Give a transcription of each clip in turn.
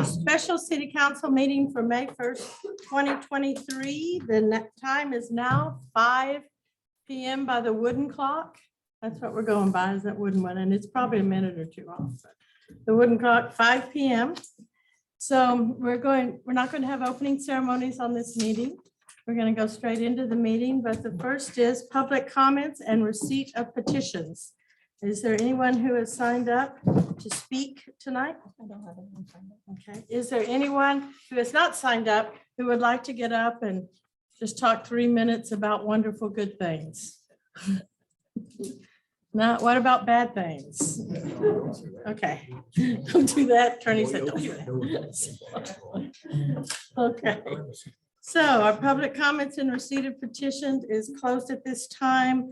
Special City Council meeting for May 1st, 2023. The time is now 5 p.m. by the wooden clock. That's what we're going by, is that wooden one, and it's probably a minute or two off. The wooden clock, 5 p.m. So we're not going to have opening ceremonies on this meeting. We're going to go straight into the meeting, but the first is public comments and receipt of petitions. Is there anyone who has signed up to speak tonight? I don't have anyone signed up. Okay. Is there anyone who has not signed up who would like to get up and just talk 3 minutes about wonderful good things? Now, what about bad things? Okay, don't do that. Attorney said don't do that. Okay, so our public comments and receipt of petitions is closed at this time.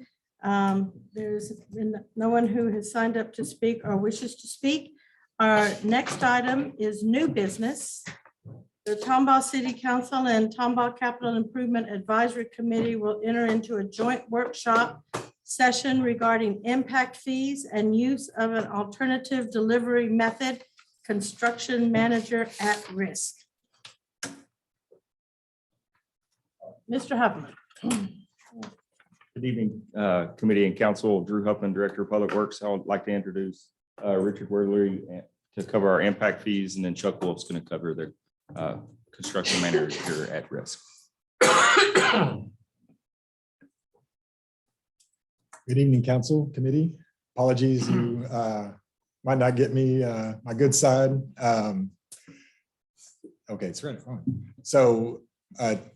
There's been no one who has signed up to speak or wishes to speak. Our next item is new business. The Tomball City Council and Tomball Capital Improvement Advisory Committee will enter into a joint workshop session regarding impact fees and use of an alternative delivery method, construction manager at risk. Mr. Huffman. Good evening, committee and council. Drew Huffman, Director of Public Works. I would like to introduce Richard Werlery to cover our impact fees, and then Chuck Wolf's going to cover the construction manager at risk. Good evening, council committee. Apologies, you might not get me my good side. Okay, it's right. So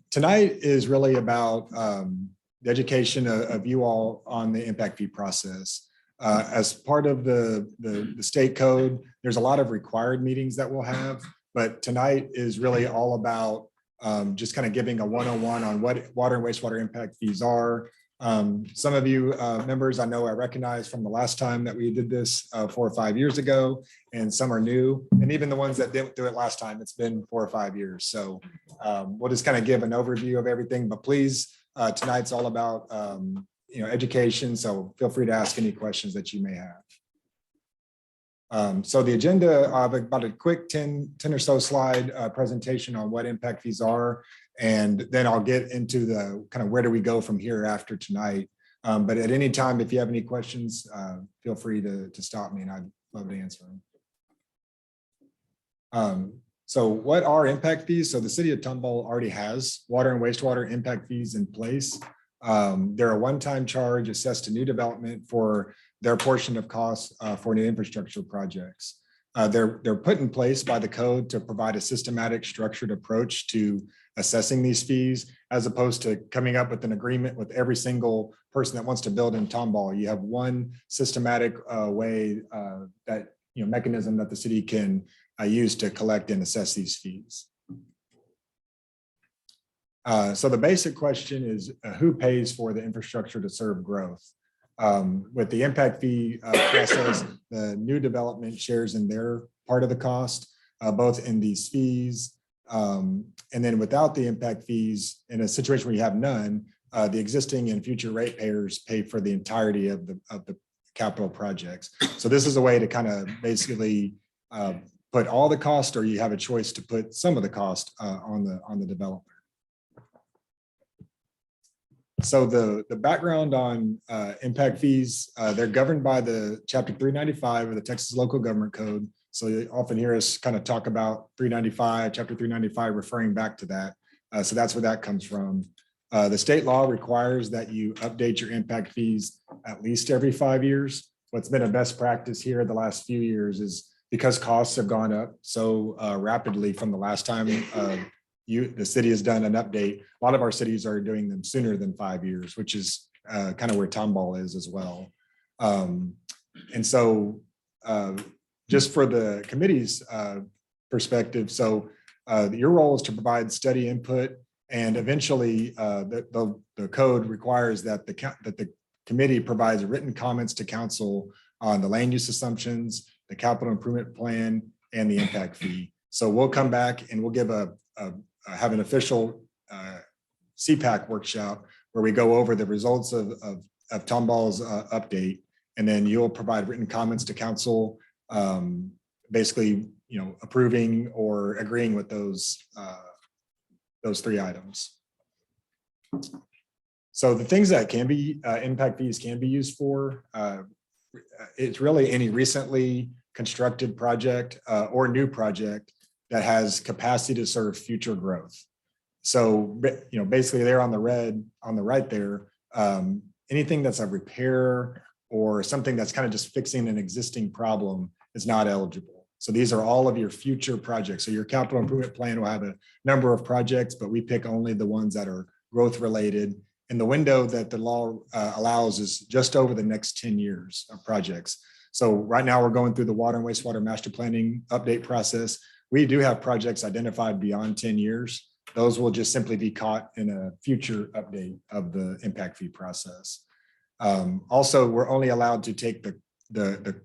tonight is really about the education of you all on the impact fee process. As part of the state code, there's a lot of required meetings that we'll have, but tonight is really all about just kind of giving a 101 on what water and wastewater impact fees are. Some of you members I know I recognize from the last time that we did this 4 or 5 years ago, and some are new, and even the ones that didn't do it last time, it's been 4 or 5 years. So we'll just kind of give an overview of everything, but please, tonight's all about education, so feel free to ask any questions that you may have. So the agenda, about a quick 10 or so slide presentation on what impact fees are, and then I'll get into the kind of where do we go from here after tonight. But at any time, if you have any questions, feel free to stop me and I'd love to answer them. So what are impact fees? So the city of Tomball already has water and wastewater impact fees in place. They're a one-time charge assessed to new development for their portion of costs for new infrastructure projects. They're put in place by the code to provide a systematic, structured approach to assessing these fees, as opposed to coming up with an agreement with every single person that wants to build in Tomball. You have one systematic way that mechanism that the city can use to collect and assess these fees. So the basic question is who pays for the infrastructure to serve growth? With the impact fee process, the new development shares in their part of the cost, both in these fees. And then without the impact fees, in a situation where you have none, the existing and future ratepayers pay for the entirety of the capital projects. So this is a way to kind of basically put all the cost, or you have a choice to put some of the cost on the developer. So the background on impact fees, they're governed by the Chapter 395 of the Texas Local Government Code. So you often hear us kind of talk about 395, Chapter 395, referring back to that. So that's where that comes from. The state law requires that you update your impact fees at least every 5 years. What's been a best practice here the last few years is because costs have gone up so rapidly from the last time the city has done an update. A lot of our cities are doing them sooner than 5 years, which is kind of where Tomball is as well. And so just for the committee's perspective, so your role is to provide study input, and eventually the code requires that the committee provides written comments to council on the land use assumptions, the capital improvement plan, and the impact fee. So we'll come back and we'll give have an official CPAC workshop where we go over the results of Tomball's update, and then you'll provide written comments to council, basically approving or agreeing with those 3 items. So the things that can be impact fees can be used for, it's really any recently constructed project or new project that has capacity to serve future growth. So, basically there on the right there, anything that's a repair or something that's kind of just fixing an existing problem is not eligible. So these are all of your future projects. So your capital improvement plan will have a number of projects, but we pick only the ones that are growth related. And the window that the law allows is just over the next 10 years of projects. So right now we're going through the water and wastewater master planning update process. We do have projects identified beyond 10 years. Those will just simply be caught in a future update of the impact fee process. Also, we're only allowed to take the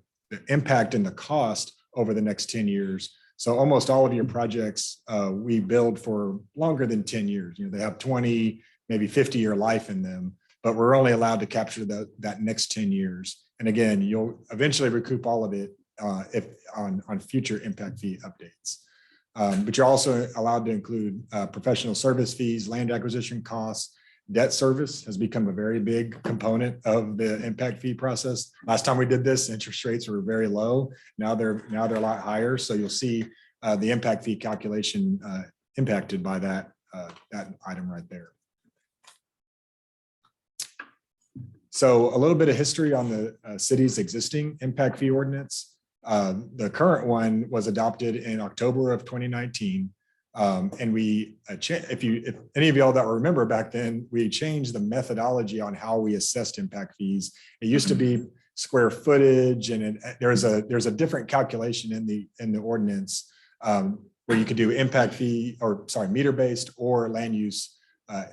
impact and the cost over the next 10 years. So almost all of your projects we build for longer than 10 years. They have 20, maybe 50-year life in them, but we're only allowed to capture that next 10 years. And again, you'll eventually recoup all of it if on future impact fee updates. But you're also allowed to include professional service fees, land acquisition costs. Debt service has become a very big component of the impact fee process. Last time we did this, interest rates were very low. Now they're a lot higher. So you'll see the impact fee calculation impacted by that item right there. So a little bit of history on the city's existing impact fee ordinance. The current one was adopted in October of 2019. And if any of y'all that remember back then, we changed the methodology on how we assessed impact fees. It used to be square footage, and there's a different calculation in the ordinance where you could do meter based or land use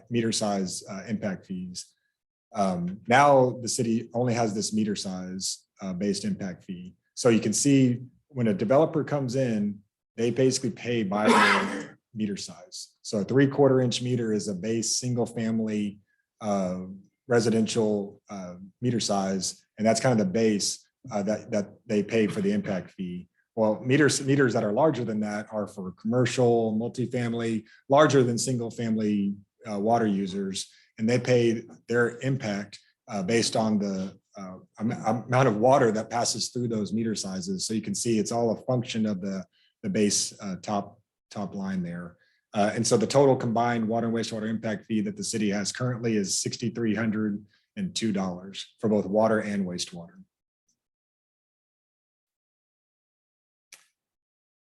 meter size impact fees. Now the city only has this meter size based impact fee. So you can see when a developer comes in, they basically pay by their meter size. So a 3/4 inch meter is a base single family residential meter size. And that's kind of the base that they pay for the impact fee. Well, meters that are larger than that are for commercial, multifamily, larger than single family water users. And they pay their impact based on the amount of water that passes through those meter sizes. So you can see it's all a function of the base top line there. And so the total combined water and wastewater impact fee that the city has currently is $6,302 for both water and wastewater.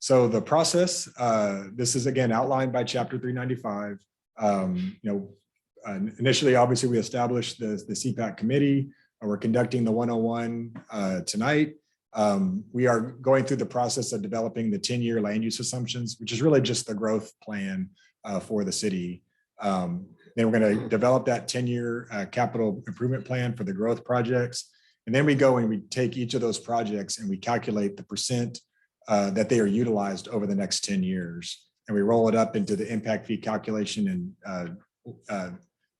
So the process, this is again outlined by Chapter 395. Initially, obviously, we established the CPAC committee. We're conducting the 101 tonight. We are going through the process of developing the 10-year land use assumptions, which is really just the growth plan for the city. Then we're going to develop that 10-year capital improvement plan for the growth projects. And then we go and we take each of those projects and we calculate the percent that they are utilized over the next 10 years. And we roll it up into the impact fee calculation, and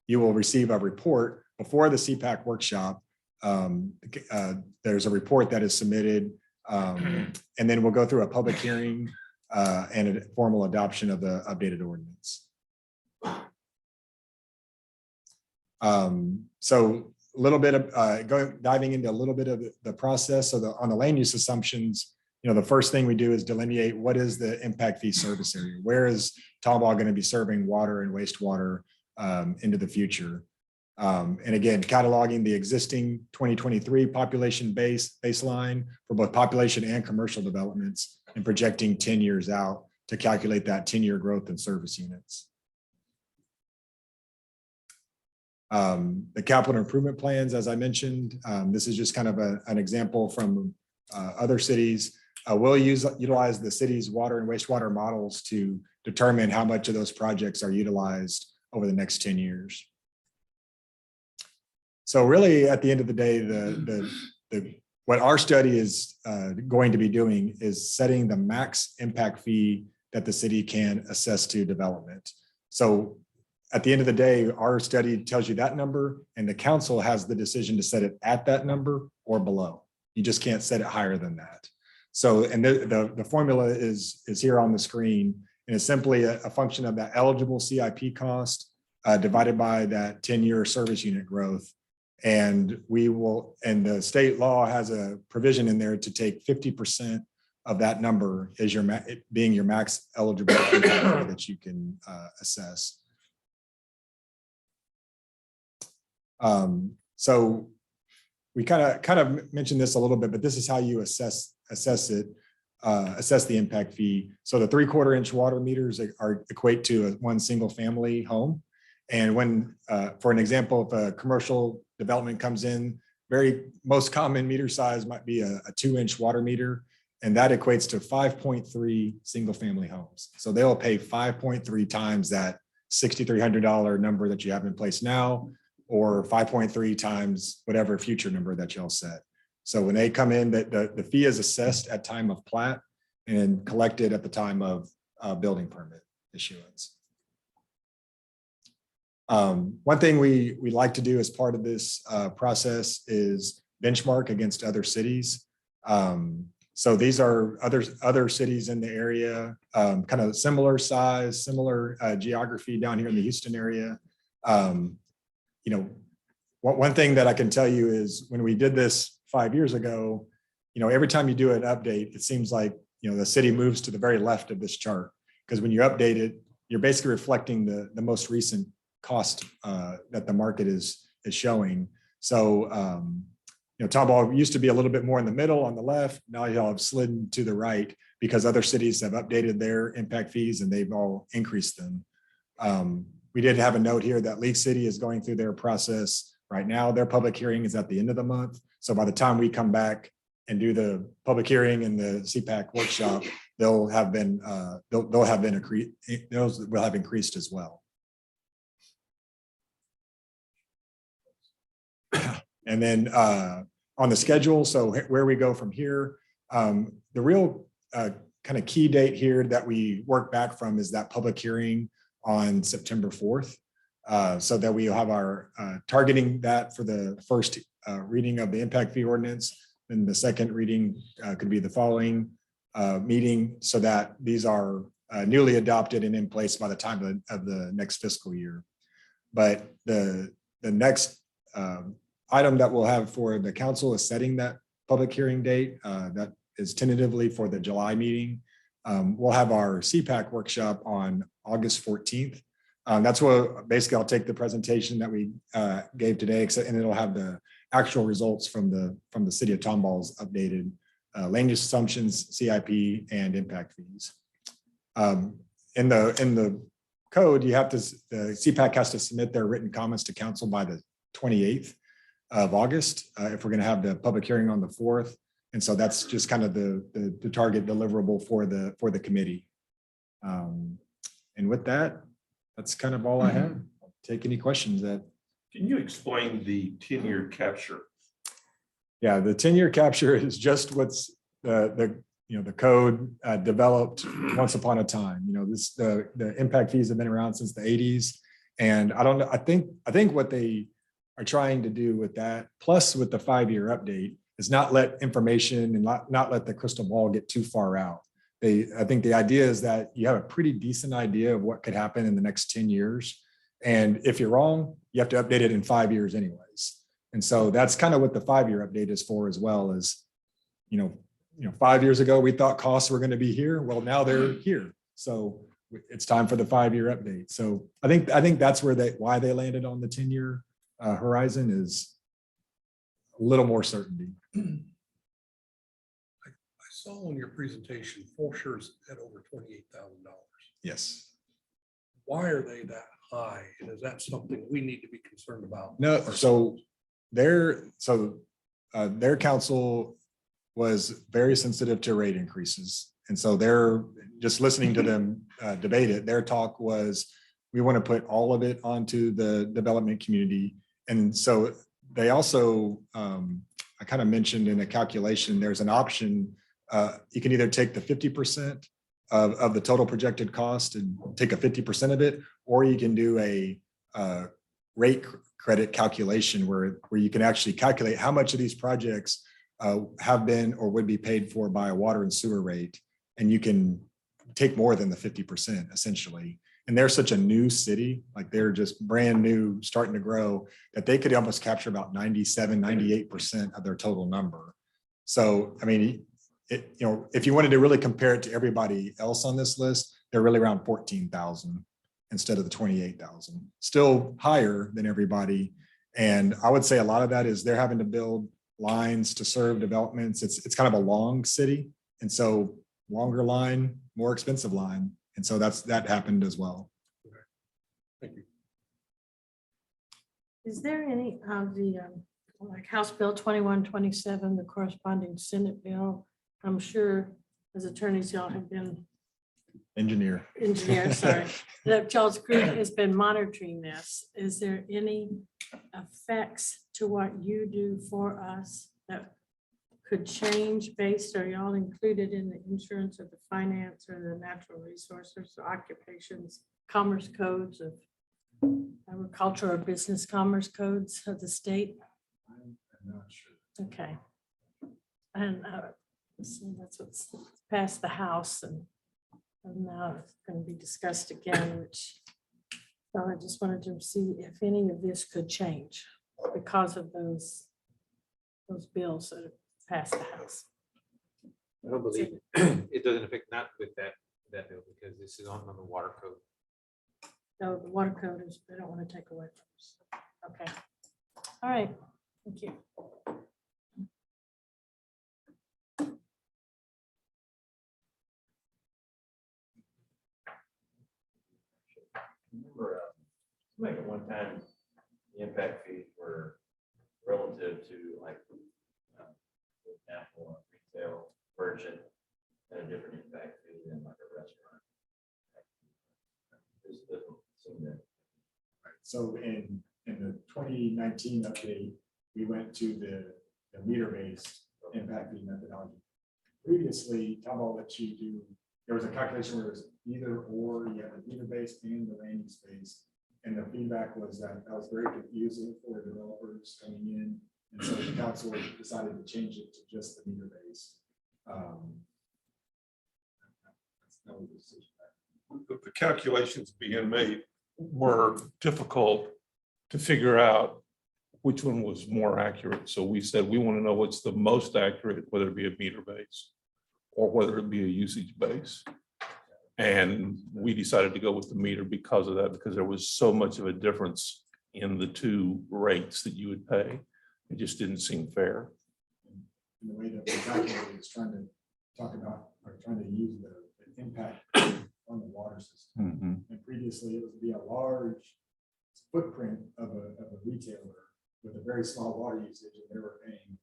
you will receive a report before the CPAC workshop. There's a report that is submitted, and then we'll go through a public hearing and a formal adoption of the updated ordinance. So a little bit of diving into a little bit of the process. So on the land use assumptions, the first thing we do is delineate what is the impact fee service area. Where is Tomball going to be serving water and wastewater into the future? And again, cataloging the existing 2023 population baseline for both population and commercial developments, and projecting 10 years out to calculate that 10-year growth in service units. The capital improvement plans, as I mentioned, this is just kind of an example from other cities. We'll utilize the city's water and wastewater models to determine how much of those projects are utilized over the next 10 years. So really, at the end of the day, what our study is going to be doing is setting the max impact fee that the city can assess to development. So at the end of the day, our study tells you that number, and the council has the decision to set it at that number or below. You just can't set it higher than that. So, and the formula is here on the screen, and it's simply a function of that eligible CIP cost divided by that 10-year service unit growth. And and the state law has a provision in there to take 50% of that number as being your max eligible that you can assess. So we kind of mentioned this a little bit, but this is how you assess the impact fee. So the 3/4 inch water meters equate to one single family home. And when, for an example, if a commercial development comes in, most common meter size might be a 2-inch water meter, and that equates to 5.3 single family homes. So they'll pay 5.3 times that $6,300 number that you have in place now, or 5.3 times whatever future number that y'all set. So when they come in, the fee is assessed at time of plat and collected at the time of building permit issuance. One thing we like to do as part of this process is benchmark against other cities. So these are other cities in the area, kind of similar size, similar geography down here in the Houston area. One thing that I can tell you is when we did this 5 years ago, every time you do an update, it seems like, the city moves to the very left of this chart, because when you update it, you're basically reflecting the most recent cost that the market is showing. So, Tomball used to be a little bit more in the middle on the left. Now y'all have slid to the right because other cities have updated their impact fees and they've all increased them. We did have a note here that League City is going through their process right now. Their public hearing is at the end of the month. So by the time we come back and do the public hearing and the CPAC workshop, they'll have increased as well. And then on the schedule, so where we go from here, the real kind of key date here that we work back from is that public hearing on September 4th, so that we have our targeting that for the first reading of the impact fee ordinance. And the second reading could be the following meeting, so that these are newly adopted and in place by the time of the next fiscal year. But the next item that we'll have for the council is setting that public hearing date. That is tentatively for the July meeting. We'll have our CPAC workshop on August 14th. That's what basically I'll take the presentation that we gave today, and it'll have the actual results from the city of Tomball's updated land use assumptions, CIP, and impact fees. In the code, the CPAC has to submit their written comments to council by the 28th of August if we're going to have the public hearing on the 4th. And so that's just kind of the target deliverable for the committee. And with that, that's kind of all I have. I'll take any questions that. Can you explain the 10-year capture? Yeah, the 10-year capture is just what's the code developed once upon a time. The impact fees have been around since the 80s. And I don't know, I think what they are trying to do with that, plus with the 5-year update, is not let information and not let the crystal ball get too far out. I think the idea is that you have a pretty decent idea of what could happen in the next 10 years. And if you're wrong, you have to update it in 5 years anyways. And so that's kind of what the 5-year update is for as well. As 5 years ago, we thought costs were going to be here. Well, now they're here. So it's time for the 5-year update. So I think that's why they landed on the 10-year horizon, is a little more certainty. I saw in your presentation, Fulshers at over $28,000. Yes. Why are they that high? And is that something we need to be concerned about? No, so their council was very sensitive to rate increases. And so they're just listening to them debate it. Their talk was, we want to put all of it onto the development community. And so they also, I kind of mentioned in a calculation, there's an option. You can either take the 50% of the total projected cost and take a 50% of it, or you can do a rate credit calculation where you can actually calculate how much of these projects have been or would be paid for by a water and sewer rate. And you can take more than the 50% essentially. And they're such a new city, like they're just brand new, starting to grow, that they could almost capture about 97, 98% of their total number. So, I mean, if you wanted to really compare it to everybody else on this list, they're really around 14,000 instead of the 28,000, still higher than everybody. And I would say a lot of that is they're having to build lines to serve developments. It's kind of a long city. And so longer line, more expensive line. And so that happened as well. Thank you. Is there any of the, like House Bill 2127, the corresponding Senate bill? I'm sure as attorneys, y'all have been engineers, sorry, that y'all's group has been monitoring this. Is there any effects to what you do for us that could change based, are y'all included in the insurance or the finance or the natural resources, or occupations, commerce codes of agriculture or business commerce codes of the state? I'm not sure. Okay. And so that's what's passed the House, and now it's going to be discussed again, which, so I just wanted to see if any of this could change because of those bills that have passed the House. I don't believe it doesn't affect, not with that bill, because this is on the water code. No, the water code is, they don't want to take away from us. Okay. All right. Thank you. Remember, like at one time, the impact fees were relative to like example, retail, merchant, and a different impact fee than like a restaurant. This doesn't seem that. So in the 2019 update, we went to the meter-based impact fee methodology. Previously, Tomball let you do, there was a calculation where it was either or, you had the meter-based and the land use based. And the feedback was that was very confusing for developers coming in. And so the council decided to change it to just the meter-based. That was the decision. The calculations being made were difficult to figure out which one was more accurate. So we said, we want to know what's the most accurate, whether it be a meter base or whether it be a usage base. And we decided to go with the meter because of that, because there was so much of a difference in the two rates that you would pay. It just didn't seem fair. And the way that we calculated is trying to talk about, or trying to use the impact on the water system. And previously it would be a large footprint of a retailer with a very small water usage, and they were paying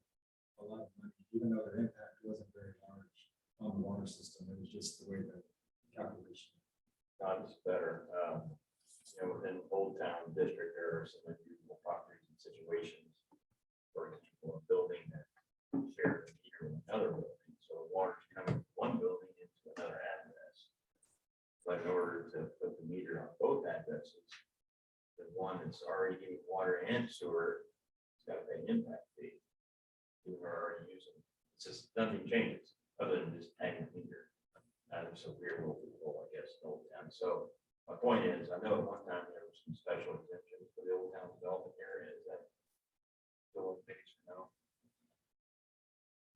a lot of money, even though their impact wasn't very large on the water system. It was just the way the calculation. Not as better. Within Old Town District, there are some unusual properties and situations. For example, a building that shares a meter with another building. So water's coming from one building into another address. But in order to put the meter on both addresses, the one that's already getting water and sewer, it's got to pay an impact fee. We are already using, it's just nothing changes other than just tagging the meter. It's a weird little rule, I guess, in Old Town. So my point is, I know at one time there was some special exemptions for the Old Town development area. Is that still in place now?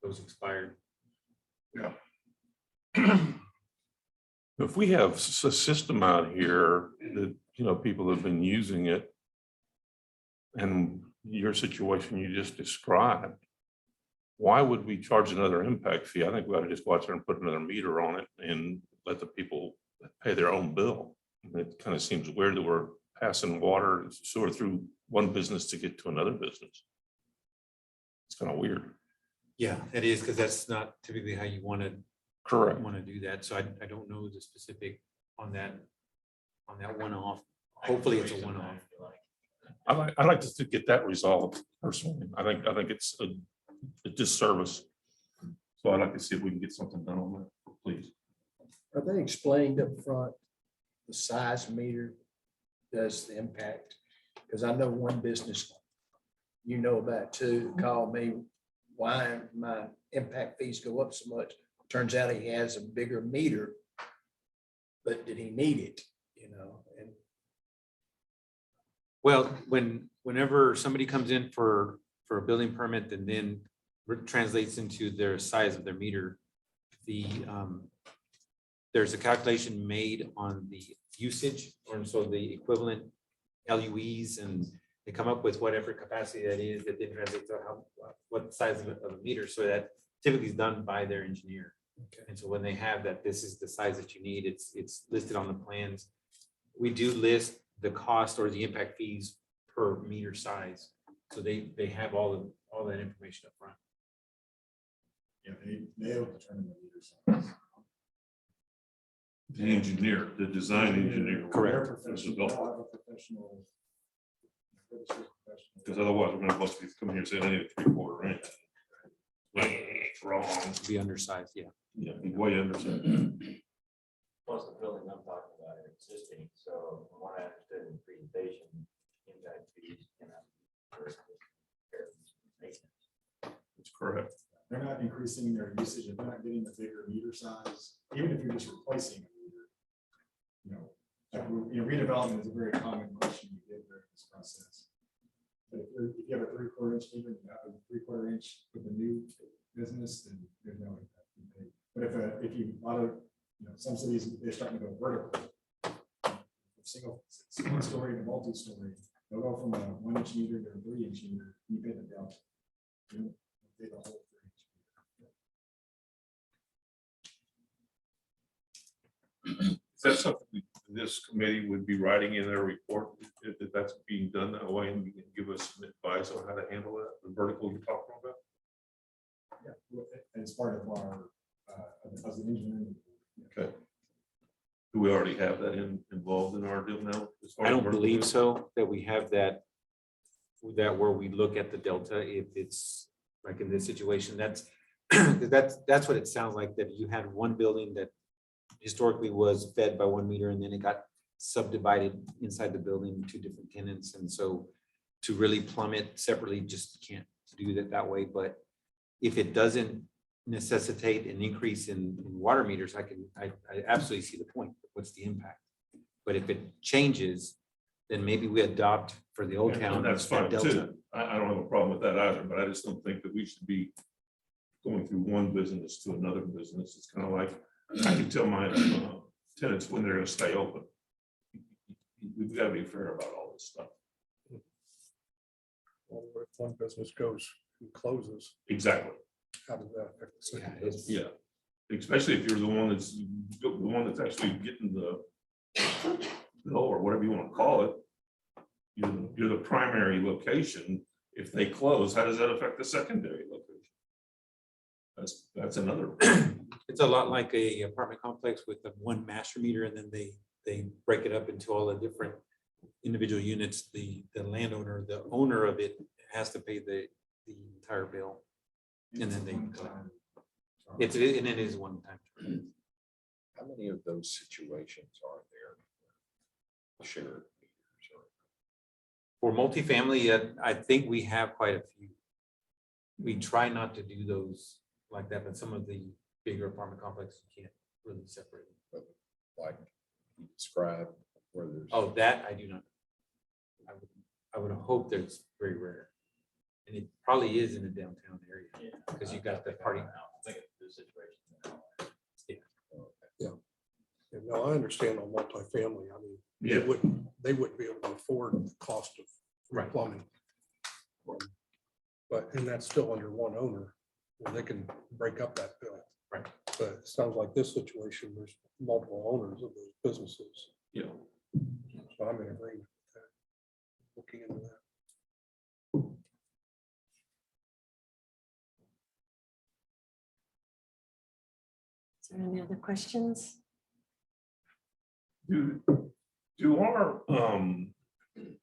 Those expired. If we have a system out here that, people have been using it, and your situation you just described, why would we charge another impact fee? I think we ought to just go out there and put another meter on it and let the people pay their own bill. It kind of seems weird that we're passing water and sewer through one business to get to another business. It's kind of weird. Yeah, it is, because that's not typically how you want to Correct. do that. So I don't know the specific on that one-off. Hopefully it's a one-off. I'd like to get that resolved personally. I think it's a disservice. So I'd like to see if we can get something done on that, please. Are they explained up front the size meter does the impact? Because I know one business, about too, called me why my impact fees go up so much. Turns out he has a bigger meter, but did he need it, you know? And Well, whenever somebody comes in for a building permit and then translates into their size of their meter, there's a calculation made on the usage, or so the equivalent LUEs, and they come up with whatever capacity that is, that then translates to what size of a meter. So that typically is done by their engineer. Okay. And so when they have that, this is the size that you need, it's listed on the plans. We do list the cost or the impact fees per meter size. So they have all that information up front. Yeah, they'll determine the meter size. The engineer, the design engineer. Correct. They're professional. They'll have a professional. Because otherwise, we're gonna bust people coming here and say, I need a 3/4 inch. It's wrong. To be undersized, yeah. Yeah, way undersized. Plus the building I'm talking about are existing, so from what I understood in the presentation, impact fees cannot. That's correct. They're not increasing their usage, if they're not getting the bigger meter size, even if you're just replacing a meter. You know, redevelopment is a very common question you get during this process. But if you have a 3/4 inch meter, you have a 3/4 inch with a new business, then there's no impact fee paid. But if you, a lot of, some cities, they're starting to go vertical. Single story to multi-story, they'll go from a 1 inch meter to a 3 inch meter, you pay the delta. You pay the whole 3 inch meter. Is that something this committee would be writing in their report, if that's being done that way, and you can give us some advice on how to handle that, the vertical you're talking about? Yeah, well, as part of our, as an engineering. Okay. Do we already have that involved in our deal now? as far I as don't vertical believe goes? so, that we have that where we look at the delta, if it's like in this situation, that's what it sounds like, that you had one building that historically was fed by 1 meter, and then it got subdivided inside the building, 2 different tenants. And so to really plumb it separately, just can't do that way. But if it doesn't necessitate an increase in water meters, I absolutely see the point. What's the impact? But if it changes, then maybe we adopt for the old And town. that's that fine delta. too. I don't have a problem with that either, but I just don't think that we should be going through one business to another business. It's kind of like, I can tell my tenants when they're gonna stay open. We've got to be fair about all this stuff. Well, if one business goes and closes, Exactly. how does that affect the Yeah, second it's- business? Yeah. Especially if you're the one that's actually getting the bill, or whatever you want to call it. You're the primary location. If they close, how does that affect the secondary location? That's another. It's a lot like a apartment complex with the 1 master meter, and then they break it up into all the different individual units. The landowner, the owner of it, has to pay the entire bill. And then it is one time. How many of those situations are there? Shared meters or For multifamily, I think we have quite a few. We try not to do those like that, but some of the bigger apartment complexes, you can't really separate. like you described where there's. Oh, that I do not. I would hope that it's very rare. And it probably is in the downtown area, because you got the party. And no, I understand on multifamily, I mean, Yeah. they wouldn't be able to afford the cost of Right. plumbing. But, and that's still under one owner, where they can break up that bill. Right. But it sounds like this situation, there's multiple owners of those businesses, Yeah. so I'm in agreement with that. Looking into that. Is there any other questions? Do our, it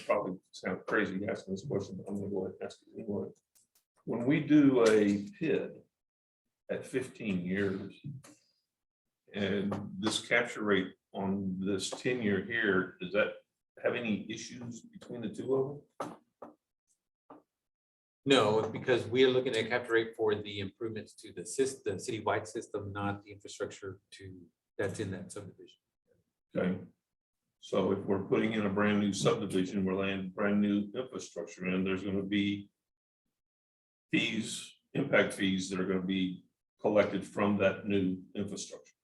probably sounds crazy asking this question, but I'm gonna go ahead and ask it anyway. When we do a PID at 15 years, and this capture rate on this 10-year here, does that have any issues between the two of them? No, because we are looking at capture rate for the improvements to the system, citywide system, not the infrastructure that's in that subdivision. Okay. So if we're putting in a brand new subdivision, we're laying brand new infrastructure in, there's gonna be fees, impact fees that are gonna be collected from that new infrastructure.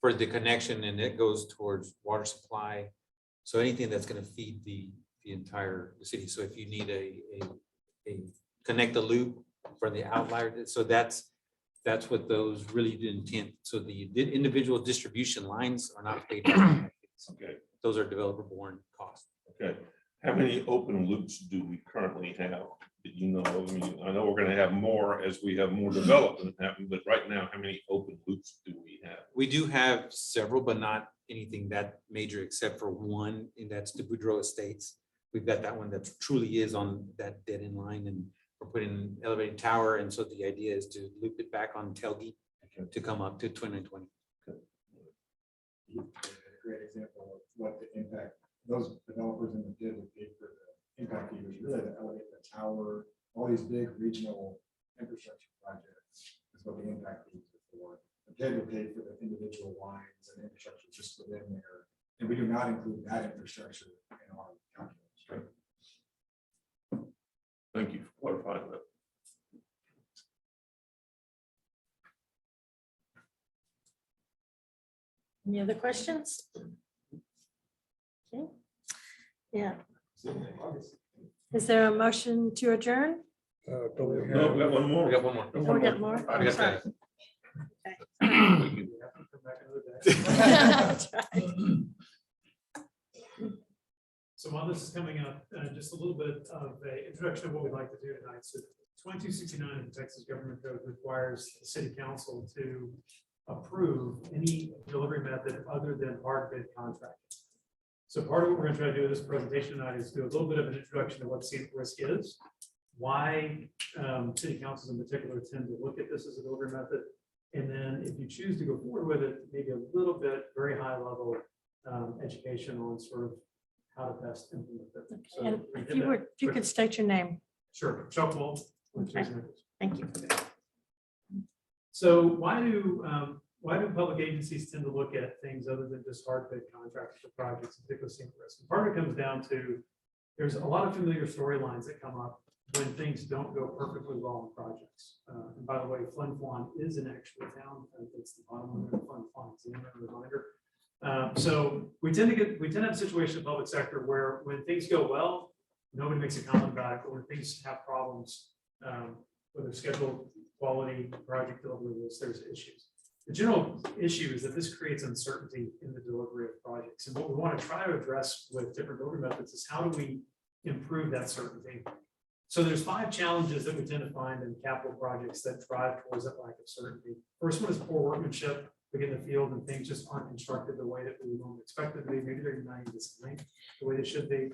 For the connection, and it goes towards water supply. So anything that's gonna feed the entire city. So if you need a connect the loop for the outlier, so that's what those really did intent. So the individual distribution lines are not paid. Okay, Those are developer borne costs. okay. How many open loops do we currently have? Did you know? I mean, I know we're gonna have more as we have more development happen, but right now, how many open loops do we have? We do have several, but not anything that major except for one, and that's the Boudreaux Estates. We've got that one that truly is on that dead end line, and we're putting an elevated tower. And so the idea is to loop it back on Telge to come up to 2920. Great example of what the impact, those developers in the bid would pay for the impact fee was really to elevate the tower, all these big regional infrastructure projects is what the impact fees are for. The bid would pay for the individual lines and infrastructure just within there. And we do not include that infrastructure in our calculation. Thank you for clarifying that. Any other questions? Okay. Yeah. Is there a motion to adjourn? No, we got one more. We got one more. Oh, we got more? I I'm got sorry. that. That's right. So while this is coming up, just a little bit of an introduction of what we'd like to do tonight. So 2269 of the Texas Government Code requires the city council to approve any delivery method other than hard bid contracting. So part of what we're going to try to do in this presentation tonight is do a little bit of an introduction to what scenic risk is, why city councils in particular tend to look at this as a delivery method, and then if you choose to go forward with it, maybe a little bit, very high level education on sort of how to best implement it. So And we if did you that. would, if you could state your name. Sure, Chuck Wall. Okay. Thank you. So why do public agencies tend to look at things other than just hard bid contracts for projects, particularly scenic risk? And part of it comes down to there's a lot of familiar storylines that come up when things don't go perfectly well in projects. And by the way, Flin Flon is an actual town. It's the bottom of the Flin Flon. It's a reminder. So we tend to have a situation in the public sector where when things go well, nobody makes a comment about it, but when things have problems, whether schedule, quality, project delivery, there's issues. The general issue is that this creates uncertainty in the delivery of projects. And what we want to try to address with different delivery methods is how do we improve that certainty? So there's 5 challenges that we tend to find in capital projects that drive towards that lack of certainty. First one is poor workmanship. We get in the field and things just aren't constructed the way that we normally expect them to be. Maybe they're not even designed the way they should be.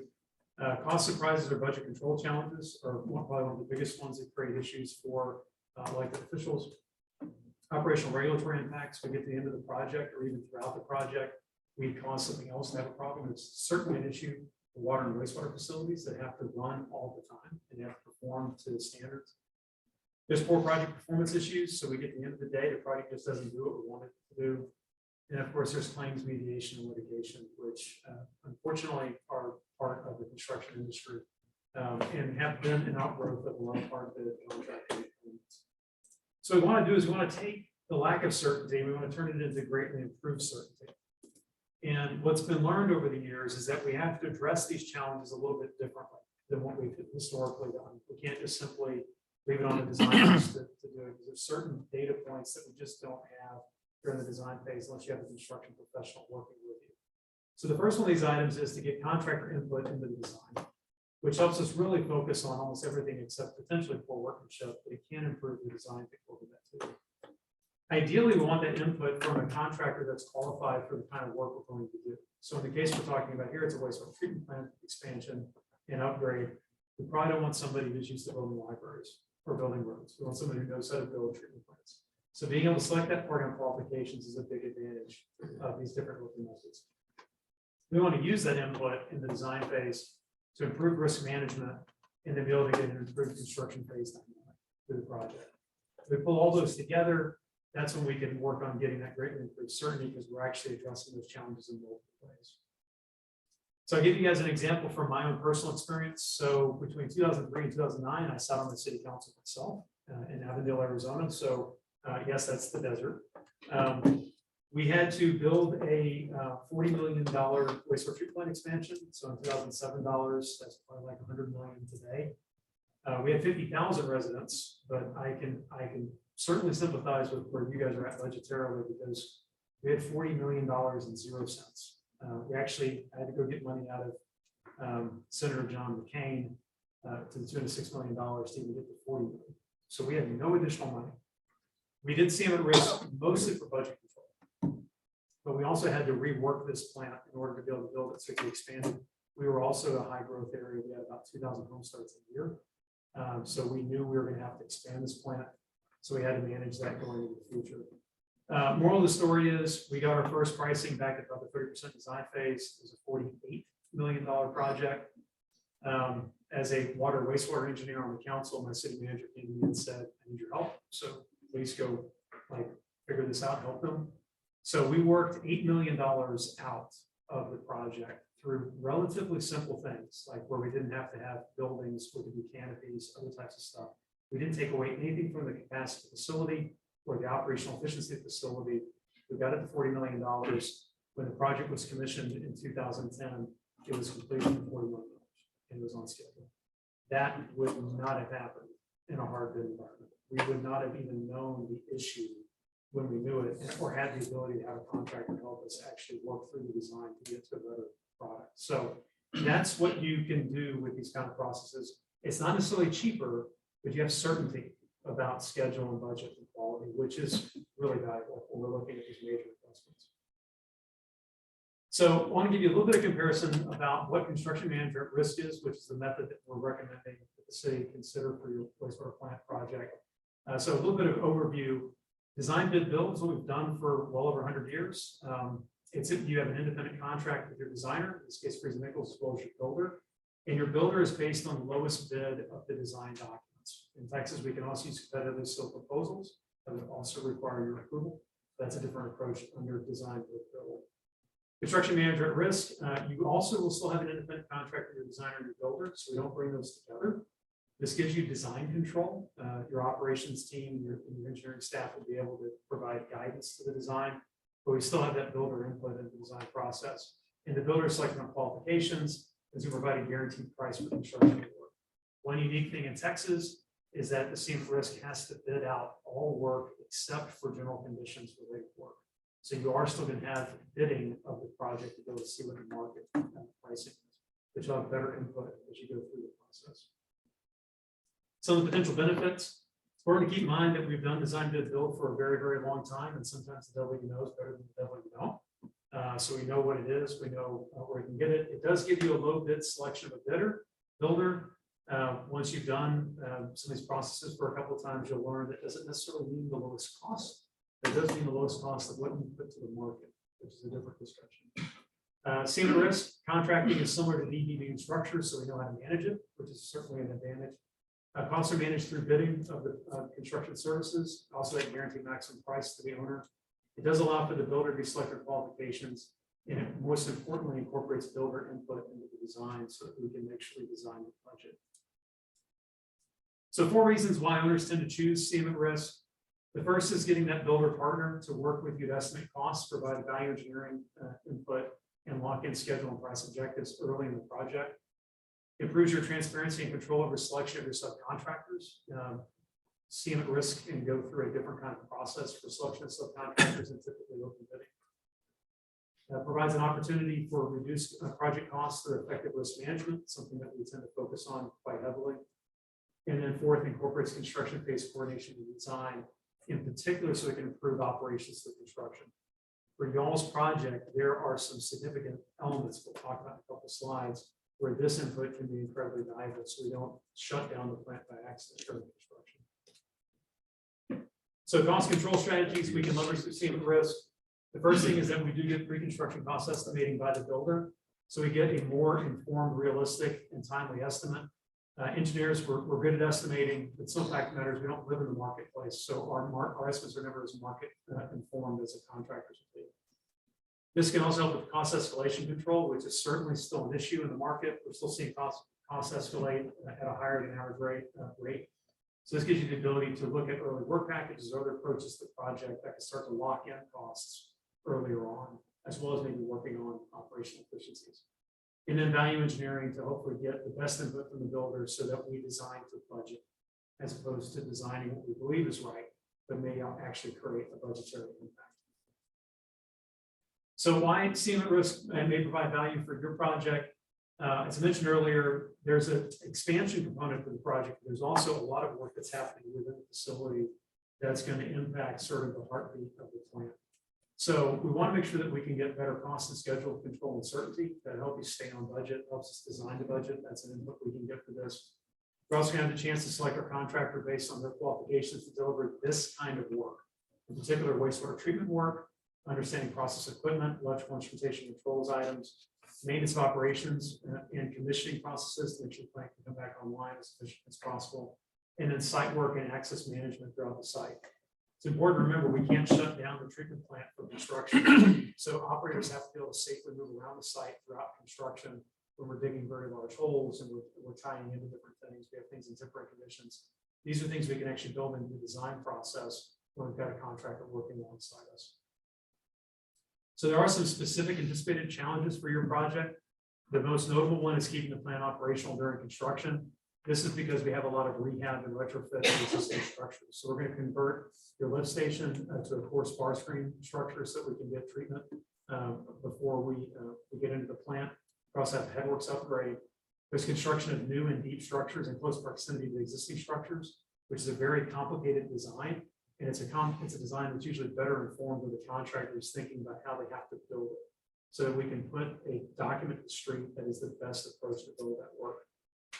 Cost surprises or budget control challenges are probably one of the biggest ones that create issues for elected officials. Operational regulatory impacts. We get to the end of the project or even throughout the project, we cause something else to have a problem. It's certainly an issue for water and wastewater facilities that have to run all the time and they have to perform to standards. There's poor project performance issues. So we get to the end of the day, the project just doesn't do what we want it to do. And of course, there's claims mediation and litigation, which unfortunately are part of the construction industry and have been an outgrowth of a lot of hard bid contracting. So what we want to do is we want to take the lack of certainty and we want to turn it into greatly improved certainty. And what's been learned over the years is that we have to address these challenges a little bit differently than what we've historically done. We can't just simply leave it on the designers to do it. There's certain data points that we just don't have during the design phase unless you have a construction professional working with you. So the first one of these items is to get contractor input into the design, which helps us really focus on almost everything except potentially poor workmanship, but it can improve the design before we get to it. Ideally, we want that input from a contractor that's qualified for the kind of work we're going to do. So in the case we're talking about here, it's a wastewater treatment plant expansion and upgrade. We probably don't want somebody who's used to building libraries or building roads. We want somebody who knows how to build treatment plants. So being able to select that program qualifications is a big advantage of these different working methods. We want to use that input in the design phase to improve risk management and then be able to get an improved construction phase dynamic through the project. If we pull all those together, that's when we can work on getting that greatly improved certainty, because we're actually addressing those challenges in multiple ways. So I'll give you guys an example from my own personal experience. So between 2003 and 2009, I sat on the city council myself in Avondale, Arizona. So yes, that's the desert. We had to build a $40 million wastewater treatment plant expansion. So in 2007 dollars, that's probably like 100 million today. We had 50,000 residents, but I can certainly sympathize with where you guys are at budgetarily, because we had $40 million and 0 cents. We actually had to go get money out of Senator John McCain to the tune of $6 million to even get to 40 million. So we had no additional money. We did see him at risk mostly for budget control, but we also had to rework this plant in order to be able to build it. So we expanded. We were also a high growth area. We had about 2,000 home starts a year. So we knew we were going to have to expand this plant. So we had to manage that going into the future. Moral of the story is we got our first pricing back at about the 30% design phase. It was a $48 million project. As a water wastewater engineer on the council, my city manager came to me and said, I need your help. So please go figure this out, help them. So we worked $8 million out of the project through relatively simple things, like where we didn't have to have buildings, we could do canopies, other types of stuff. We didn't take away anything from the capacity of the facility or the operational efficiency of the facility. We got it to $40 million. When the project was commissioned in 2010, it was completed in $40 million and it was on schedule. That would not have happened in a hard bid environment. We would not have even known the issue when we knew it, or had the ability to have a contractor help us actually work through the design to get to a better product. So that's what you can do with these kind of processes. It's not necessarily cheaper, but you have certainty about schedule and budget and quality, which is really valuable when we're looking at these major investments. So I want to give you a little bit of comparison about what construction manager at risk is, which is the method that we're recommending that the city consider for your wastewater plant project. So a little bit of overview. Design bid build is what we've done for well over 100 years. It's if you have an independent contract with your designer, in this case, Freeze and Nichols, as well as your builder, and your builder is based on the lowest bid of the design documents. In Texas, we can also use competitively sealed proposals that would also require your approval. That's a different approach under design bid build. Construction manager at risk, you also will still have an independent contract with your designer and your builder, so we don't bring those together. This gives you design control. Your operations team, your engineering staff will be able to provide guidance to the design, but we still have that builder input in the design process. And the builder is selecting on qualifications as you provide a guaranteed price for construction work. One unique thing in Texas is that the CM risk has to bid out all work except for general conditions related work. So you are still going to have bidding of the project to be able to see what the market pricing is, but you'll have better input as you go through the process. Some of the potential benefits. It's important to keep in mind that we've done design bid build for a very, very long time, and sometimes the devil you know is better than the devil you don't. So we know what it is, we know where we can get it. It does give you a low bid selection of a builder. Once you've done some of these processes for a couple of times, you'll learn that doesn't necessarily mean the lowest cost. It does mean the lowest cost of what you put to the market, which is a different discussion. CM risk contracting is similar to DBV structure, so we know how to manage it, which is certainly an advantage. Costs are managed through bidding of the construction services, also at guaranteed maximum price to the owner. It does allow for the builder to be selected qualifications, and it most importantly incorporates builder input into the design so that we can make sure we design the budget. So 4 reasons why owners tend to choose CM at risk. The first is getting that builder partner to work with you to estimate costs, provide value engineering input, and lock in schedule and price objectives early in the project. Improves your transparency and control over selection of your subcontractors. CM at risk can go through a different kind of process for selection of subcontractors and typically open bidding. Provides an opportunity for reduced project costs through effective risk management, something that we tend to focus on quite heavily. And then fourth, incorporates construction phase coordination and design, in particular so it can improve operations through construction. For y'all's project, there are some significant elements we'll talk about in a couple of slides where this input can be incredibly valuable, so we don't shut down the plant by accident during construction. So cost control strategies we can leverage through CM at risk. The first thing is that we do get pre-construction cost estimating by the builder, so we get a more informed, realistic, and timely estimate. Engineers, we're good at estimating, but still fact of the matter is we don't live in the marketplace. So our estimates are never as market informed as a contractor's would be. This can also help with cost escalation control, which is certainly still an issue in the market. We're still seeing costs escalate at a higher than average rate. So this gives you the ability to look at early work packages or other approaches to the project that can start to lock in costs earlier on, as well as maybe working on operational efficiencies. And then value engineering to hopefully get the best input from the builder so that we design to budget, as opposed to designing what we believe is right, but may actually create a budgetary impact. So why CM at risk may provide value for your project? As I mentioned earlier, there's an expansion component to the project. There's also a lot of work that's happening within the facility that's going to impact sort of the heartbeat of the plant. So we want to make sure that we can get better cost and schedule control and certainty that help you stay on budget, helps us design the budget. That's an input we can get for this. We're also going to have the chance to select our contractor based on their qualifications to deliver this kind of work, in particular wastewater treatment work, understanding process equipment, electrical instrumentation controls items, maintenance of operations and commissioning processes to make sure the plant can come back online as efficient as possible, and then site work and access management throughout the site. It's important to remember we can't shut down the treatment plant for construction. So operators have to be able to safely move around the site throughout construction when we're digging very large holes and we're tying into different things. We have things in temporary conditions. These are things we can actually build into the design process when we've got a contractor working alongside us. So there are some specific anticipated challenges for your project. The most notable one is keeping the plant operational during construction. This is because we have a lot of rehab and retrofit of existing structures. So we're going to convert your lift station to a core spar screen structure so that we can get treatment before we get into the plant. We also have headworks upgrade. There's construction of new and deep structures in close proximity to the existing structures, which is a very complicated design. And it's a design that's usually better informed with the contractors thinking about how they have to build it. So that we can put a document to the street that is the best approach to build that work.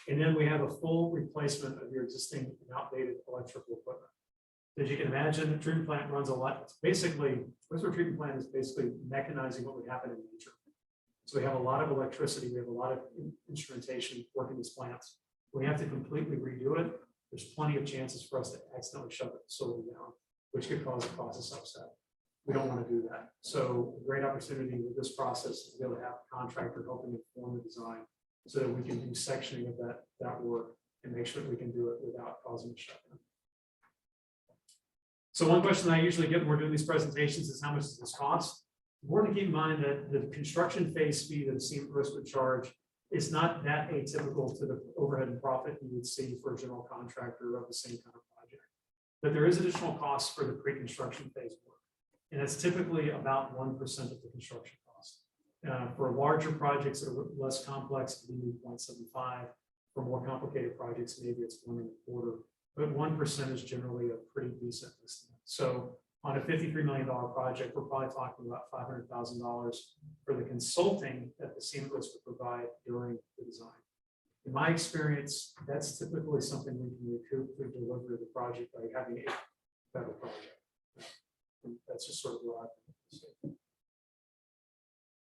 And then we have a full replacement of your existing and outdated electrical equipment. As you can imagine, the treatment plant runs a lot. It's basically, wastewater treatment plant is basically mechanizing what would happen in nature. So we have a lot of electricity, we have a lot of instrumentation working these plants. We have to completely redo it. There's plenty of chances for us to accidentally shut the facility down, which could cause a process upset. We don't want to do that. So a great opportunity with this process is to be able to have a contractor helping inform the design so that we can do sectioning of that work and make sure that we can do it without causing a shutdown. So one question I usually get when we're doing these presentations is how much does this cost? Important to keep in mind that the construction phase fee that a CM risk would charge is not that atypical to the overhead and profit you would see for a general contractor of the same kind of project. But there is additional costs for the pre-construction phase work. And it's typically about 1% of the construction cost. For larger projects that are less complex, it can be 0.75. For more complicated projects, maybe it's 1.25. But 1% is generally a pretty decent estimate. So on a $53 million project, we're probably talking about $500,000 for the consulting that the CM risk would provide during the design. In my experience, that's typically something we can recoup through delivery of the project by having a better project. And that's just sort of what I've been.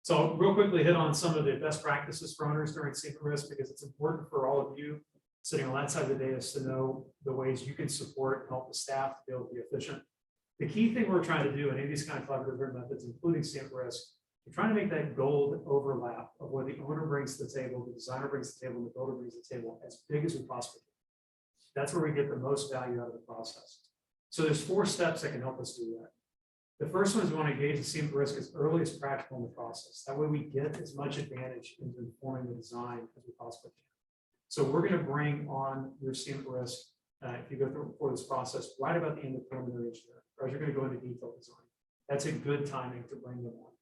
So real quickly hit on some of the best practices for owners during CM risk, because it's important for all of you sitting on that side of the dais to know the ways you can support and help the staff to be able to be efficient. The key thing we're trying to do in any of these kind of collaborative methods, including CM risk, we're trying to make that gold overlap of what the owner brings to the table, the designer brings to the table, and the builder brings to the table as big as we possibly can. That's where we get the most value out of the process. So there's 4 steps that can help us do that. The first one is we want to engage the CM risk as early as practical in the process. That way we get as much advantage into informing the design as we possibly can. So we're going to bring on your CM risk if you go through this process right about the end of preliminary engineering, or as you're going to go into detailed design. That's a good timing to bring them on.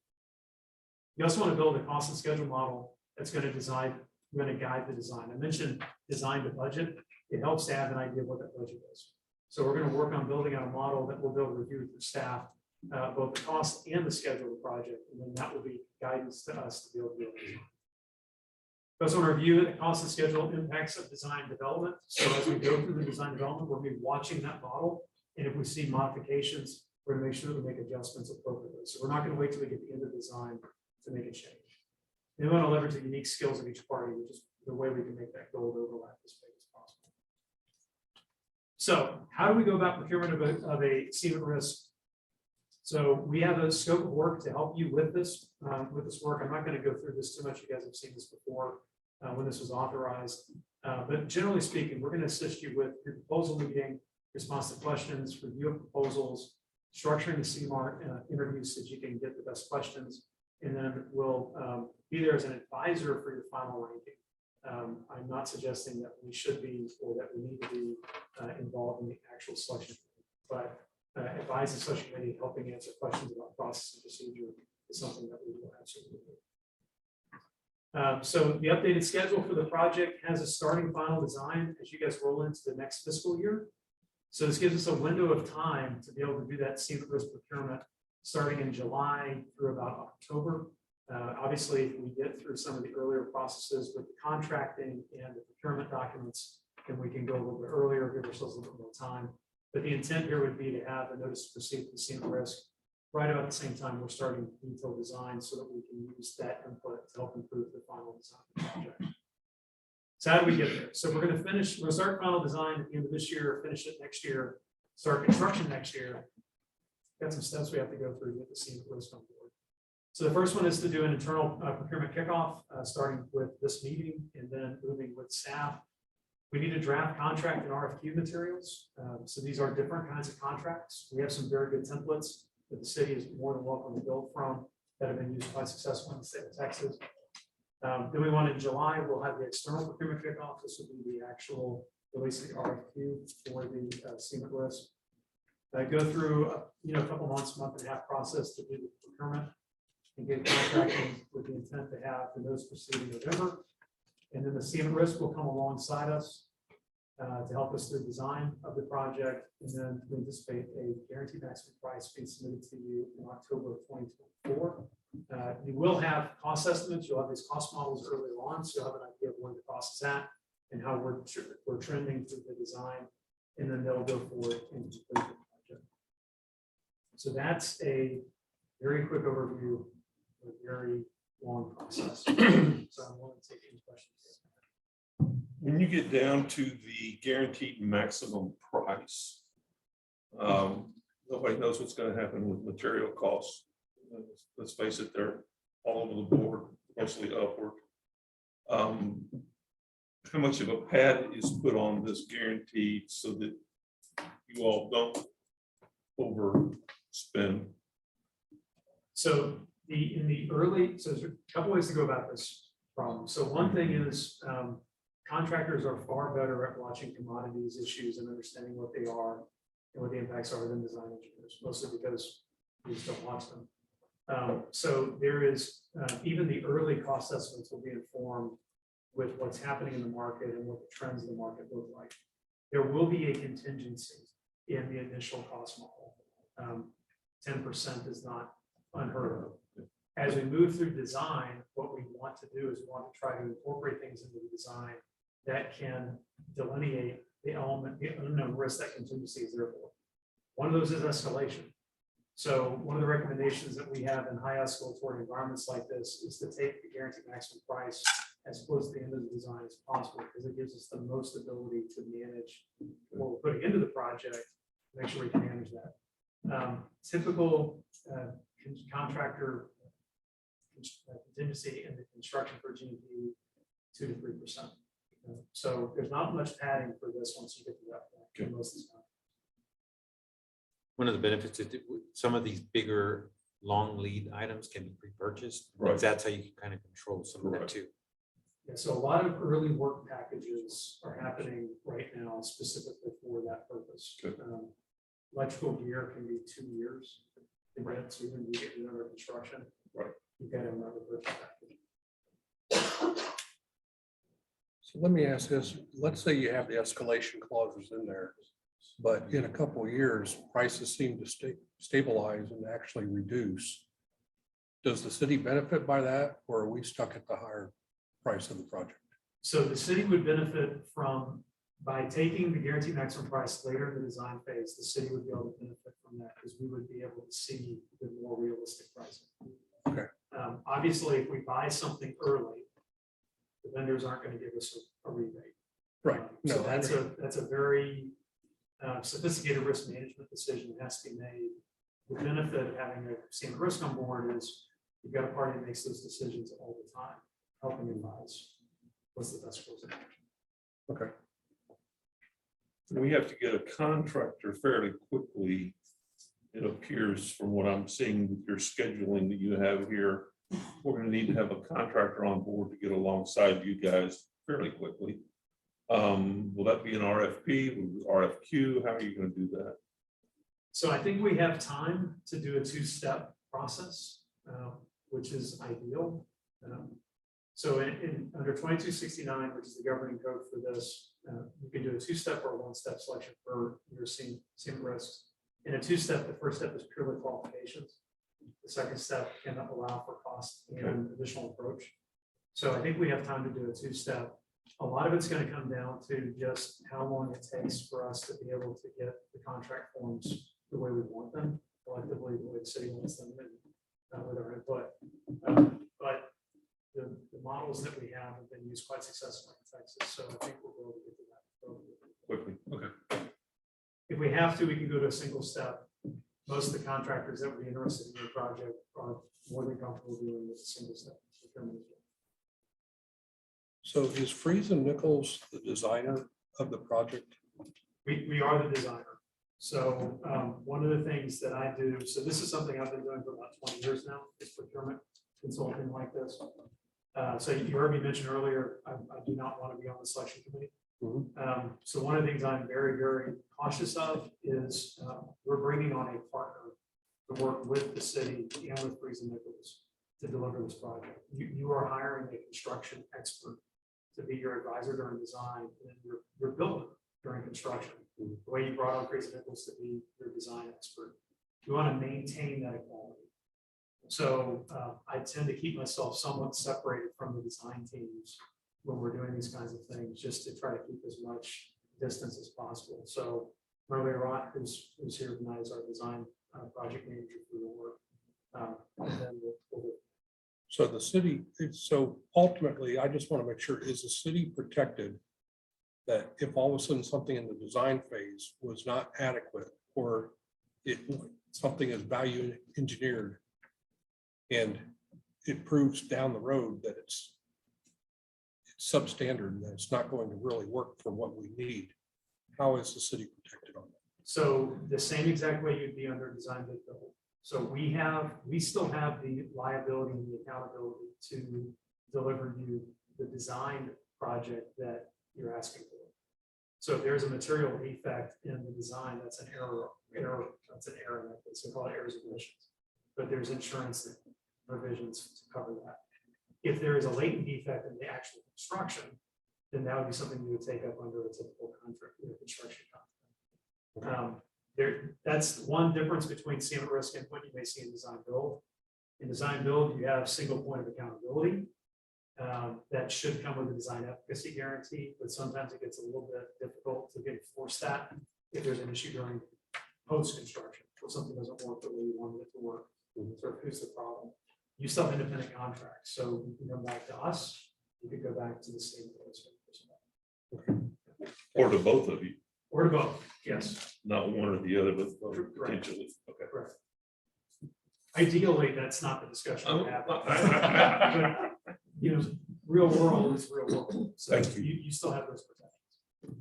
You also want to build a cost and schedule model that's going to guide the design. I mentioned design to budget. It helps to have an idea of what that budget is. So we're going to work on building out a model that we'll be able to review with the staff, both the cost and the schedule of the project, and then that will be guidance to us to be able to do it. We also want to review the cost and schedule impacts of design development. So as we go through the design development, we'll be watching that model. And if we see modifications, we're going to make sure that we make adjustments appropriately. So we're not going to wait till we get to the end of the design to make a change. And we want to leverage the unique skills of each party, which is the way we can make that gold overlap the space. So how do we go about procurement of a cement risk? So we have a scope of work to help you with this work. I'm not going to go through this too much. You guys have seen this before when this was authorized. But generally speaking, we're going to assist you with your proposal meeting, response to questions, review of proposals, structuring the CMART interviews so that you can get the best questions. And then we'll be there as an advisor for your final ranking. I'm not suggesting that we should be or that we need to be involved in the actual selection, but advise the selection committee, helping answer questions about process and procedure is something that we will absolutely do. So the updated schedule for the project has a starting final design as you guys roll into the next fiscal year. So this gives us a window of time to be able to do that cement risk procurement starting in July through about October. Obviously, if we get through some of the earlier processes with the contracting and the procurement documents, then we can go a little bit earlier, give ourselves a little bit more time. But the intent here would be to have a notice to proceed with cement risk right about the same time we're starting detailed design so that we can use that input to help improve the final design of the project. So how do we get there? So we're going to start final design at the end of this year, finish it next year, start construction next year. Got some steps we have to go through to get the cement risk on board. So the first one is to do an internal procurement kickoff, starting with this meeting and then moving with staff. We need to draft contract and RFQ materials. So these are different kinds of contracts. We have some very good templates that the city is more than welcome to build from that have been used quite successfully in the state of Texas. Then we want in July, we'll have the external procurement kickoff. This will be the actual release of the RFQ for the cement risk. Go through a couple months, month and a half process to do the procurement and get contracting with the intent to have the notice proceed in November. And then the cement risk will come alongside us to help us through design of the project. And then we anticipate a guaranteed maximum price being submitted to you in October of 2024. You will have cost estimates. You'll have these cost models earlier on, so you'll have an idea of where the cost is at and how we're trending through the design. And then they'll go forward and complete the project. So that's a very quick overview of a very long process. So I want to take any questions. When you get down to the guaranteed maximum price, nobody knows what's going to happen with material costs. Let's face it, they're all over the board, mostly upward. How much of a pad is put on this guarantee so that you all don't overspend? So there's a couple ways to go about this problem. So one thing is contractors are far better at watching commodities issues and understanding what they are and what the impacts are than design engineers, mostly because we just don't watch them. So there is even the early cost estimates will be informed with what's happening in the market and what the trends in the market look like. There will be a contingency in the initial cost model. 10% is not unheard of. As we move through design, what we want to do is we want to try to incorporate things into the design that can delineate the element, the unknown risk that contingency is there for. One of those is escalation. So one of the recommendations that we have in high escalatory environments like this is to take the guaranteed maximum price as close to the end of the design as possible, because it gives us the most ability to manage what we're putting into the project, make sure we can manage that. Typical contractor contingency in the construction for GMP 2 to 3%. So there's not much padding for this once you get to that point. Most of the time. One of the benefits is that some of these bigger, long lead items can be pre-purchased. Right. That's how you can kind of control some of that too. Yeah, so a lot of early work packages are happening right now specifically for that purpose. Electrical gear can be 2 years. Right. So when you get another construction, right, you get another purchase package. So let me ask this, let's say you have the escalation clauses in there, but in a couple of years, prices seem to stabilize and actually reduce. Does the city benefit by that, or are we stuck at the higher price of the project? So the city would benefit from, by taking the guaranteed maximum price later in the design phase, the city would be able to benefit from that because we would be able to see the more realistic pricing. Okay. Obviously, if we buy something early, the vendors aren't going to give us a rebate. Right. So that's a very sophisticated risk management decision that has to be made. The benefit of having a senior risk on board is you've got a party that makes those decisions all the time, helping advise what's the best course of action. Okay. We have to get a contractor fairly quickly. It appears from what I'm seeing with your scheduling that you have here, we're gonna need to have a contractor on board to get alongside you guys fairly quickly. Will that be an RFP, RFQ? How are you gonna do that? So I think we have time to do a two-step process, which is ideal. So under 2269, which is the governing code for this, you can do a two-step or a one-step selection for your senior risks. In a two-step, the first step is purely qualifications. The second step can allow for cost and additional approach. So I think we have time to do a two-step. A lot of it's going to come down to just how long it takes for us to be able to get the contract forms the way we want them, collectively, the way the city wants them, and with our input. But the models that we have been used quite successfully in Texas, so I think we'll be able to get to that Quickly, okay. if we have to, we can go to a single step. Most of the contractors that would be interested in your project are more than comfortable doing this single step procurement as well. So is Freeze and Nichols the designer of the project? We are the designer. So one of the things that I do, so this is something I've been doing for about 20 years now, is procurement consulting like this. So you heard me mention earlier, I do not want to be on the selection committee. So one of the things I'm very, very cautious of is we're bringing on a partner to work with the city and with Freeze and Nichols to deliver this project. You are hiring a construction expert to be your advisor during design, and your builder during construction. The way you brought on Freeze and Nichols to be your design expert. You want to maintain that equality. So I tend to keep myself somewhat separated from the design teams when we're doing these kinds of things, just to try to keep as much distance as possible. So Marley Rock, who's here tonight, is our design project manager for the work. And then we'll So the city, so ultimately, I just want to make sure, is the city protected that if all of a sudden something in the design phase was not adequate, or something is value engineered and it proves down the road that it's substandard, that it's not going to really work for what we need, how is the city protected on that? So the same exact way you'd be under design bid build. So we still have the liability and the accountability to deliver you the design project that you're asking for. So if there's a material defect in the design, that's an error, that's an error, it's called errors and omissions. But there's insurance provisions to cover that. If there is a latent defect in the actual construction, then that would be something you would take up under a typical contract, construction contract. That's one difference between CM risk and what you may see in design build. In design build, you have single point of accountability. That should come with a design efficacy guarantee, but sometimes it gets a little bit difficult to enforce that if there's an issue during post-construction, or something doesn't work the way you wanted it to work. Sort of who's the problem? You still have independent contracts, so you can come back to us, you could go back to the state. Or to both of you, Or to both, yes. not one or the other, but both Correct. potentially. Okay. Correct. Ideally, that's not the discussion we have. But, you know, real world is real world. So Thank you. you still have those protections.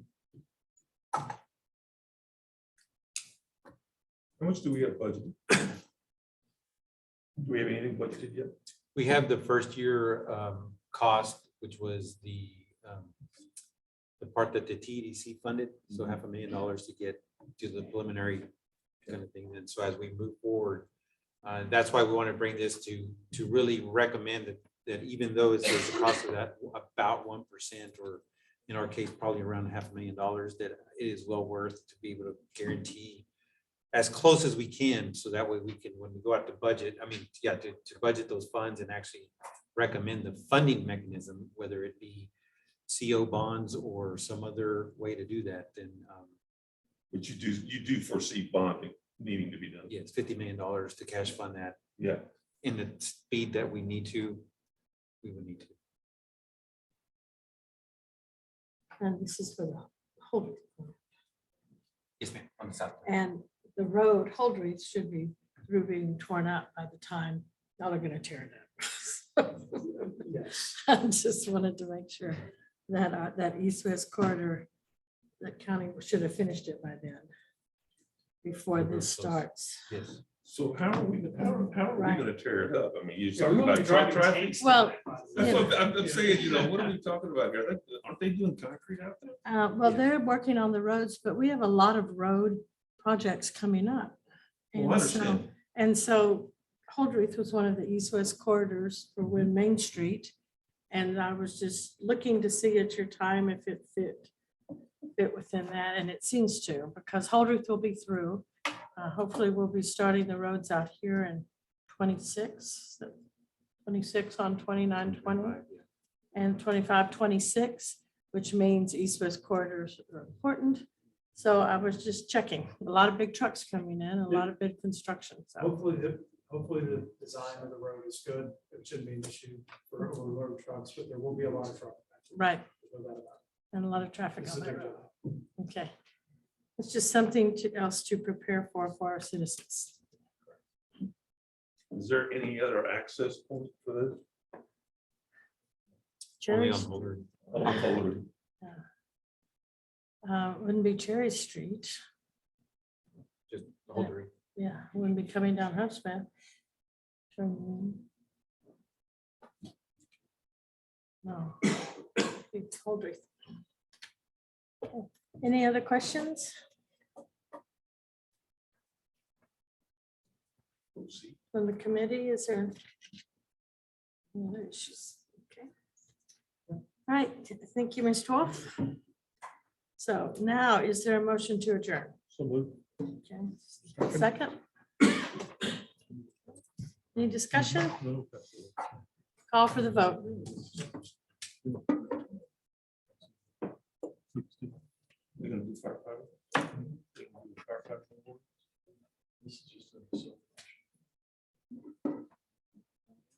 How much do we have budgeted? Do we have anything budgeted yet? We have the first year cost, which was the part that the TEDC funded, so $500,000 to get to the preliminary kind of thing. And so as we move forward, that's why we want to bring this to really recommend that even though it's the cost of that about 1%, or in our case, probably around $500,000, that it is well worth to be able to guarantee as close as we can, so that way we can, when we go out to budget, I mean, yeah, to budget those funds and actually recommend the funding mechanism, whether it be CO bonds or some other way to do that, then But you do foresee bonding needing to be done. yeah, it's $50 million to cash fund that Yeah. in the speed that we would need to. And this is for the whole. It's On the south. And the road, Holdreath, should be through being torn up by the time y'all are gonna tear it up. Yes. I just wanted to make sure that, that east-west corridor, that county should have finished it by then, before this starts. Yes. So how are we Right. gonna tear it up? I mean, you're Yeah, we talking won't be about truck driving traffic? tanks. Well, That's what I'm saying, you know, what are we talking about here? Aren't they doing concrete out there? Well, they're working on the roads, but we have a lot of road projects coming up. Well, I And so, understand. and so Holdreath was one of the east-west corridors for Win Main Street. And I was just looking to see at your time if it fit within that, and it seems to, because Holdreath will be through. Hopefully, we'll be starting the roads out here in 26 on 29, 20, and 25, 26, which means east-west corridors are important. So I was just checking, a lot of big trucks coming in, a lot of big construction, so. Hopefully the design of the road is good. It shouldn't be an issue for overload trucks, but there will be a lot of truck. Right, No doubt about it. and a lot of traffic This on is that their road. job. Okay. It's just something else to prepare for our citizens. Is there any other access point for this? Only on Cherry, Holder. wouldn't be Cherry Street. Just Holder. Yeah, wouldn't be coming down Hubsmith. Turn in. No. It's Holdreath. Any other questions? From the committee, is there? No issues. Okay. All right, thank you, Ms. Wolf. So now, is there a motion to adjourn? So move. Okay, second? Any discussion? Call for the vote. We're gonna do firefighter. This is just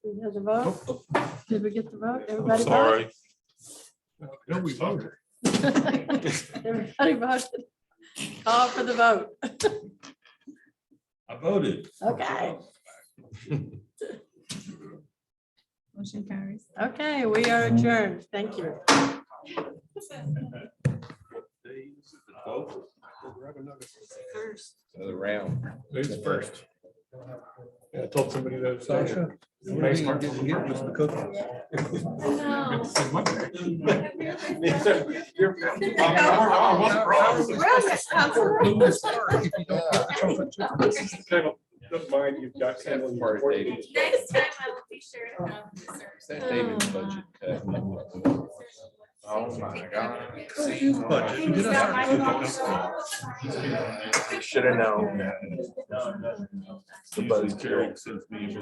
We have the vote. Did we get the vote? I'm Everybody vote? sorry. No, we voted. Everybody voted. Call for the vote. I voted. Okay. Motion carries. Okay, we are adjourned. Thank you. Another round. Who's first? I told somebody that. Sasha. Don't mind, you've got. Part of David's budget. Next time I will be sure to have this. That David's budget cut. Oh my God. Should have known. The budget's carried since we.